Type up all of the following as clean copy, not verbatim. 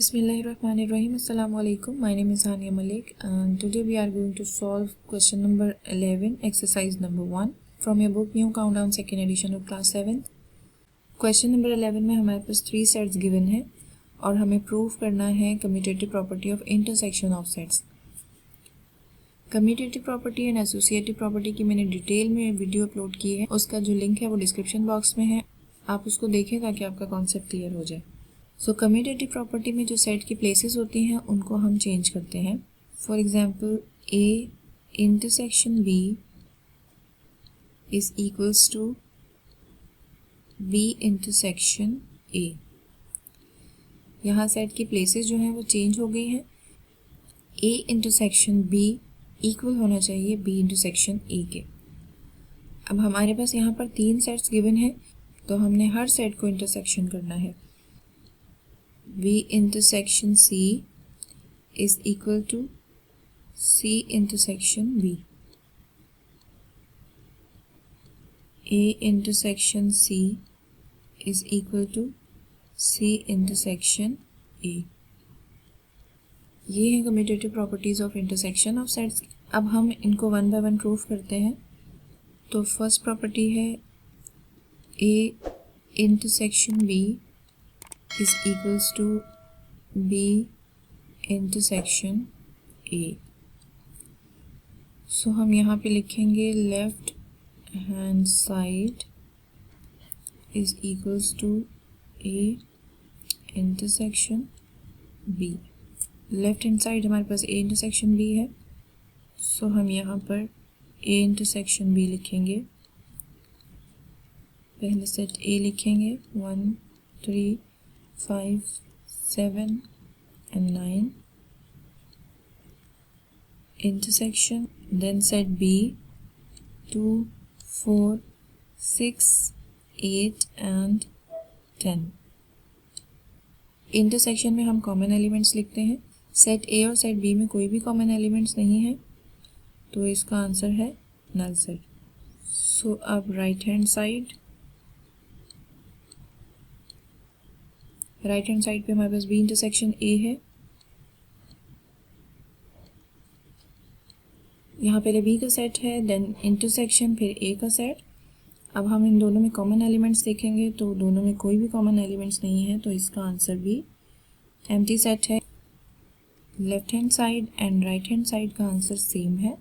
Bismillahirrahmanirrahim. Assalamu alaikum. My name is Hania Malik and today we are going to solve question number 11, exercise number 1 from your book New Countdown second edition of class 7th. Question number 11 में हमारे पास 3 sets given है और हमें prove करना है commutative property of intersection of sets. Commutative property and associative property की मैंने detail में वीडियो अपलोड की है, उसका जो लिंक है वो डिस्क्रिप्शन बॉक्स में है, आप उसको देखें ताकि आपका कॉन्सेप्ट क्लियर हो जाए। सो कम्यूटेटिव प्रॉपर्टी में जो सेट की प्लेसेस होती हैं उनको हम चेंज करते हैं। For example A intersection B is equals to B intersection A. यहाँ सेट की प्लेसेस जो हैं वो चेंज हो गई हैं। ए इंटरसेक्शन बी इक्वल होना चाहिए बी इंटरसेक्शन ए के। अब हमारे पास यहाँ पर 3 सेट्स गिवन है तो हमने हर सेट को इंटरसेक्शन करना है। V intersection C is equal to C intersection B. A intersection C is equal to C intersection A. ये हैं commutative properties of intersection of sets. अब हम इनको वन बाय वन प्रूफ करते हैं। तो फर्स्ट प्रॉपर्टी है A intersection B is equals to B intersection A. So हम यहाँ पे लिखेंगे left hand side is equals to A intersection B। Left hand side हमारे पास A इंटरसेक्शन B है, सो हम यहाँ पर A इंटरसेक्शन B लिखेंगे। पहले सेट A लिखेंगे 1 3 5 7 and 9 intersection, then set B 2 4 6 8 and 10। Intersection में हम कॉमन एलिमेंट्स लिखते हैं। सेट A और सेट B में कोई भी कॉमन एलिमेंट्स नहीं है तो इसका आंसर है नल सेट। सो अब राइट हैंड साइड पे हमारे पास B इंटरसेक्शन A है। यहाँ पहले B का सेट है, देन इंटरसेक्शन, फिर A का सेट। अब हम इन दोनों में कॉमन एलिमेंट्स देखेंगे तो दोनों में कोई भी कॉमन एलिमेंट्स नहीं है तो इसका आंसर भी एम्प्टी सेट है। Left hand side and right hand side का आंसर सेम है।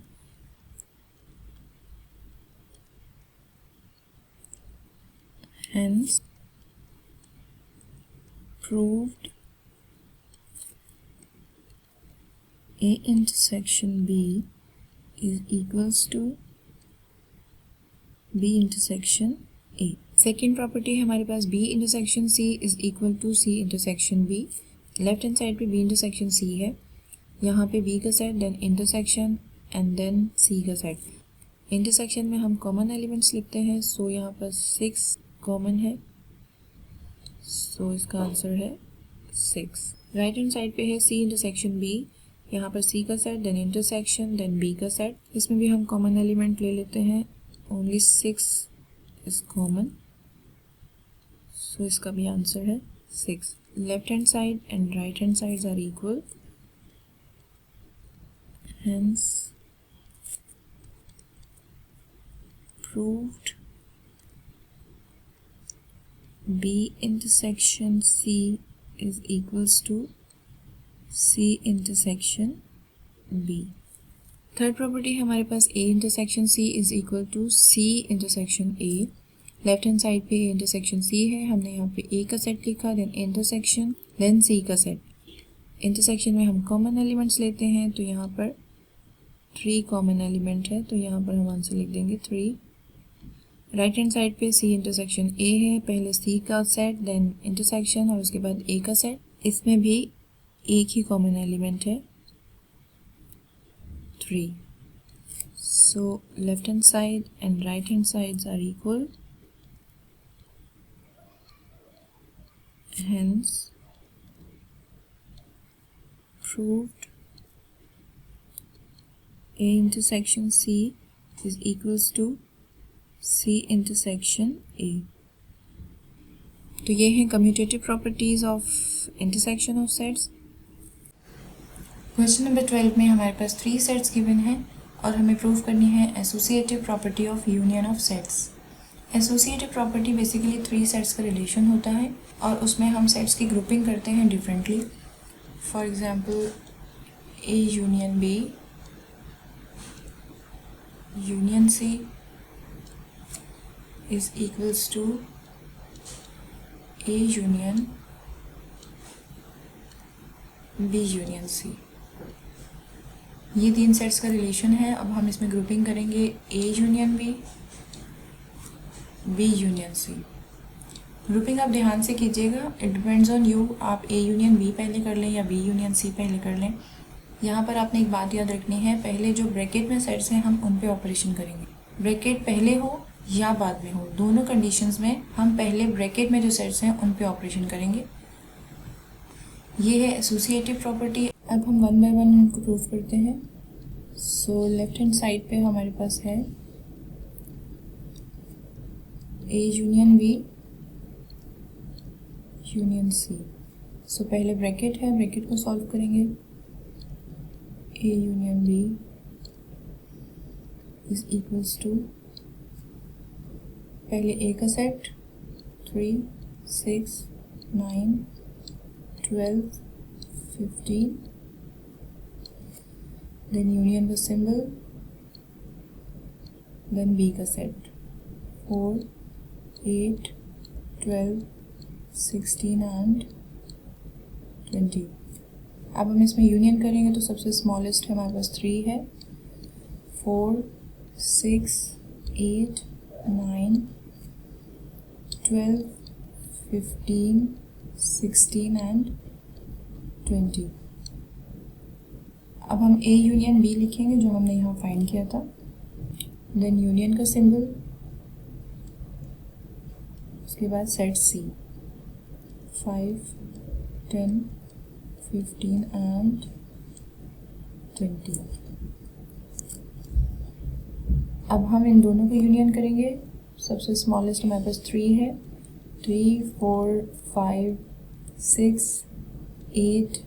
Hence proved A intersection B is equals to B intersection A। Second property है हमारे पास B intersection C is equal to C intersection B। Left hand side पे B intersection C है, यहाँ पे B का set, then intersection and then C का set. Intersection में हम कॉमन एलिमेंट्स लिखते हैं, सो यहाँ पर 6 कॉमन है, सो इसका आंसर है 6। राइट हैंड साइड पे है C इंटरसेक्शन B, यहाँ पर C का set, then intersection, then B का सेट। इसमें भी हम कॉमन एलिमेंट ले लेते हैं, ओनली 6 इज कॉमन, सो इसका भी आंसर है 6। Left hand side and right hand sides are equal, hence proved B intersection C is equals to C intersection B। Third property है हमारे पास A intersection C is equal to C intersection A। Left hand side पे A intersection C है, हमने यहाँ पे A का set लिखा, देन इंटरसेक्शन, देन C का सेट। इंटरसेक्शन में हम कॉमन एलिमेंट्स लेते हैं तो यहाँ पर 3 कॉमन एलिमेंट है, तो यहाँ पर हम आंसर लिख देंगे 3। राइट हैंड साइड पे C इंटरसेक्शन A है, पहले C का सेट, देन इंटरसेक्शन और उसके बाद A का सेट। इसमें भी एक ही कॉमन एलिमेंट है 3। So left hand side and right hand sides are equal, hence proved A intersection C is equals to C intersection A। तो ये हैं commutative properties of intersection of sets. Question number 12 में हमारे पास 3 sets given हैं और हमें prove करनी है associative property of union of sets. Associative property basically 3 sets का रिलेशन होता है और उसमें हम सेट्स की ग्रुपिंग करते हैं differently. For example A union B union C is equals to A union B union C. ये 3 सेट्स का रिलेशन है। अब हम इसमें ग्रुपिंग करेंगे A union B, B union C. Grouping आप ध्यान से कीजिएगा, इट डिपेंड्स ऑन यू। आप ए यूनियन बी पहले कर लें या बी यूनियन सी पहले कर लें। यहाँ पर आपने एक बात याद रखनी है, पहले जो ब्रैकेट में सेट्स हैं हम उन पे ऑपरेशन करेंगे। ब्रैकेट पहले हो या बाद में हो, दोनों कंडीशंस में हम पहले ब्रैकेट में जो सेट्स हैं उन पे ऑपरेशन करेंगे। ये है एसोसिएटिव प्रॉपर्टी। अब हम 1 बाय 1 इनको प्रूव करते हैं। सो लेफ्ट हैंड साइड पे हमारे पास है A union B union C. So पहले ब्रैकेट है, ब्रैकेट को सॉल्व करेंगे। A union B is equals to पहले ए का set 3, 6, 9, 12, 15, then union the symbol, then B का सेट 4, 8, 12, 16 and 20। अब हम इसमें यूनियन करेंगे तो सबसे स्मॉलेस्ट हमारे पास 3 है। 4, 6, 8, 9, 12, 15, 16 and 20। अब हम ए यूनियन बी लिखेंगे जो हमने यहाँ फाइंड किया था। देन यूनियन का सिंबल, उसके बाद सेट सी 5, 10, 15 and 20। अब हम इन दोनों को यूनियन करेंगे। सबसे स्मॉलेस्ट हमारे पास 3 है। 3, 4, 5, 6, 8,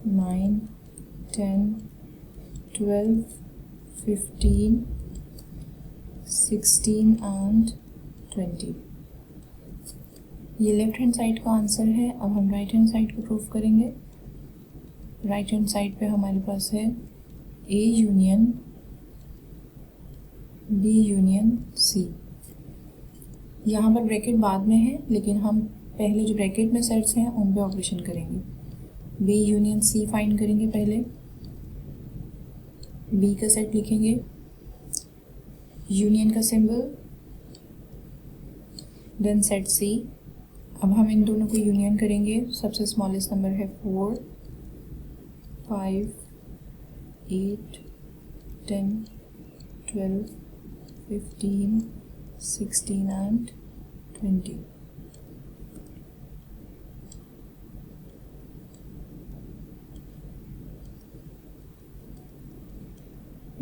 9, 10, 12, 15, 16 and 20। ये लेफ्ट हैंड साइड का आंसर है। अब हम राइट हैंड साइड को प्रूव करेंगे। राइट हैंड साइड पे हमारे पास है A union B union C. यहाँ पर ब्रैकेट बाद में है लेकिन हम पहले जो ब्रैकेट में सेट्स हैं उन पे ऑपरेशन करेंगे। बी यूनियन सी फाइंड करेंगे। पहले बी का सेट लिखेंगे, यूनियन का सिंबल, देन सेट सी। अब हम इन दोनों को यूनियन करेंगे। सबसे स्मॉलेस्ट नंबर है 4, 5, 8, 10, 12, 15, 16 and 20।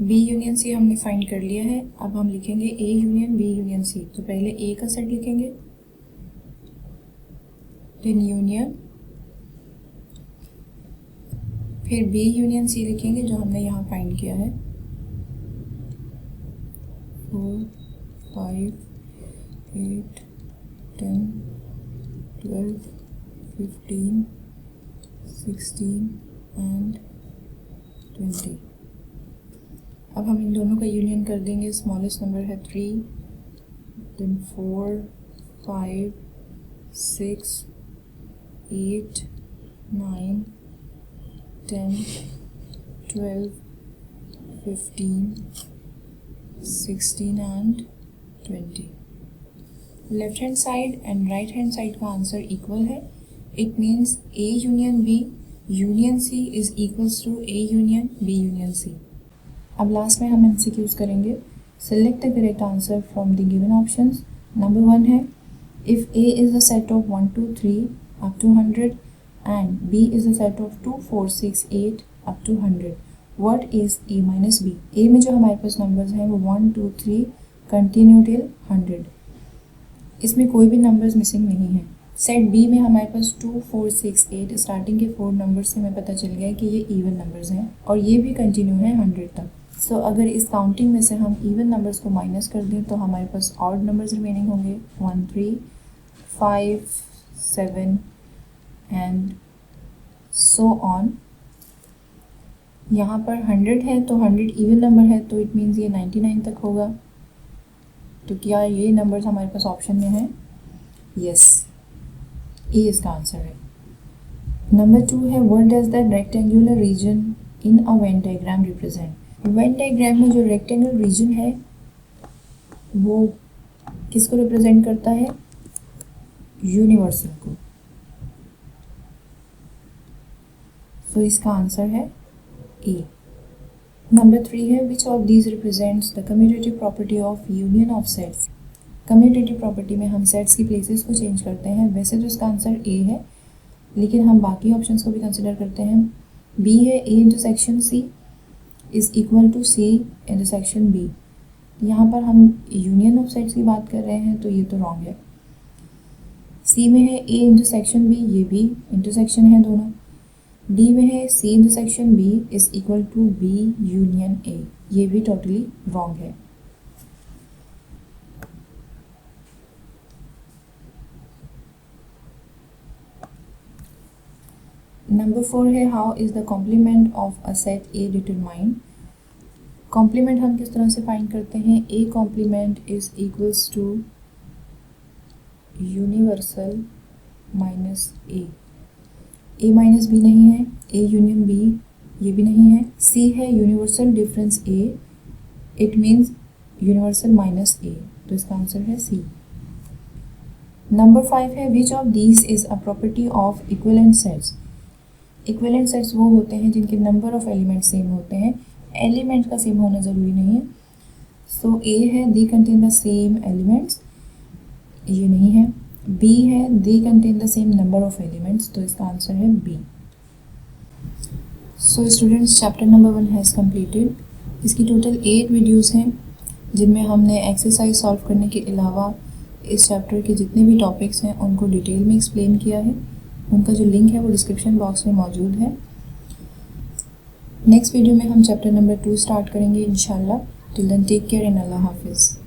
बी यूनियन सी हमने फाइंड कर लिया है। अब हम लिखेंगे A union B union C. तो पहले ए का सेट लिखेंगे, देन यूनियन, फिर बी यूनियन सी लिखेंगे जो हमने यहाँ फाइंड किया है। 4, 5, 8, 10, 12, 15, 16 and 20। अब हम इन दोनों का यूनियन कर देंगे। स्मॉलेस्ट नंबर है 3, then 4, 5, 6, 8, 9, 10, 12, 15, 16 and 20। Left hand side and right hand side का आंसर इक्वल है। It means A union B union C is equals to A union B union C. अब लास्ट में हम एमसीक्यूज करेंगे। Select the correct answer from the given options. Number 1 है, if A is the set of 1, 2, 3 up to 100 and B is the set of 2, 4, 6, 8 up to 100, what is A minus B. A में जो हमारे पास numbers हैं वो 1, 2, 3 continue till 100। इसमें कोई भी numbers missing नहीं है। सेट बी में हमारे पास 2, 4, 6, 8 स्टार्टिंग के 4 नंबर से हमें पता चल गया कि ये इवन नंबर्स हैं और ये भी कंटिन्यू है 100 तक। सो अगर इस काउंटिंग में से हम इवन नंबर्स को माइनस कर दें तो हमारे पास ऑड नंबर्स रिमेनिंग होंगे 1, 3, 5, 7 एंड सो ऑन। यहाँ पर 100 है तो 100 इवन नंबर है तो इट मीन्स ये 99 तक होगा। तो क्या ये नंबर्स हमारे पास ऑप्शन में है? यस, ए इसका आंसर है। नंबर 2 है what does the rectangular reason in a Venn diagram represent. Venn diagram में जो रेक्टेंगुलर रीजन है वो किसको रिप्रेजेंट करता है? यूनिवर्सल को। तो इसका आंसर है ए। नंबर 3 है which of these represents the commutative property of union of sets. Commutative property में हम सेट्स की प्लेसेस को चेंज करते हैं। वैसे तो इसका आंसर ए है, लेकिन हम बाकी ऑप्शंस को भी कंसिडर करते हैं। बी है A intersection C is equal to C intersection B. यहाँ पर हम यूनियन ऑफ सेट्स की बात कर रहे हैं तो ये तो रॉन्ग है। सी में है ए इंटरसेक्शन बी, ये भी इंटरसेक्शन है दोनों। डी में है C intersection B is equal to B union A, ये भी टोटली रॉन्ग है। नंबर 4 है how is the complement of a set A determined. Complement हम किस तरह से फाइंड करते हैं? A complement is equals to universal minus A minus B नहीं है, ए यूनियन बी ये भी नहीं है। सी है universal difference A, it means universal minus A, तो इसका आंसर है सी। नंबर 5 है which of these is a property of equivalent sets. Equivalent sets वो होते हैं जिनके नंबर ऑफ एलिमेंट सेम होते हैं। एलिमेंट का सेम होना ज़रूरी नहीं है। सो ए है they contain the same elements, ये नहीं है। बी है they contain the same number of elements, तो इसका आंसर है B. So students chapter number 1 has completed. इसकी टोटल 8 वीडियोज़ हैं जिनमें हमने एक्सरसाइज सॉल्व करने के अलावा इस चैप्टर के जितने भी टॉपिक्स हैं उनको डिटेल में एक्सप्लेन किया है। उनका जो लिंक है वो डिस्क्रिप्शन बॉक्स में मौजूद है। नेक्स्ट वीडियो में हम चैप्टर नंबर 2 स्टार्ट करेंगे इंशाल्लाह। Till then take care and अल्लाह हाफिज़।